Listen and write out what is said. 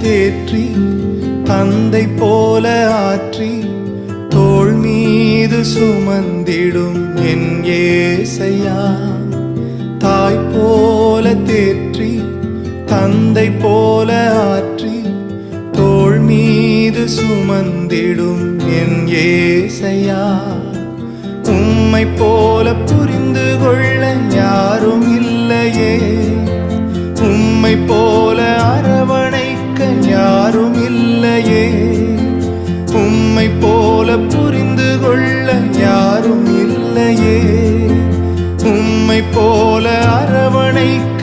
தேற்றி தந்தை போல ஆற்றி தோள் மீது சுமந்திடும் என் ஏசையா. தாய் போல தேற்றி தந்தை போல ஆற்றி தோள் மீது சுமந்திடும் என் ஏசையா. உம்மை போல புரிந்து கொள்ள யாரும் இல்லையே, உம்மை போல அரவணைக்க யாரும் இல்லையே, உம்மை போல புரிந்து கொள்ள யாரும் இல்லையே, உம்மை போல அரவணைக்க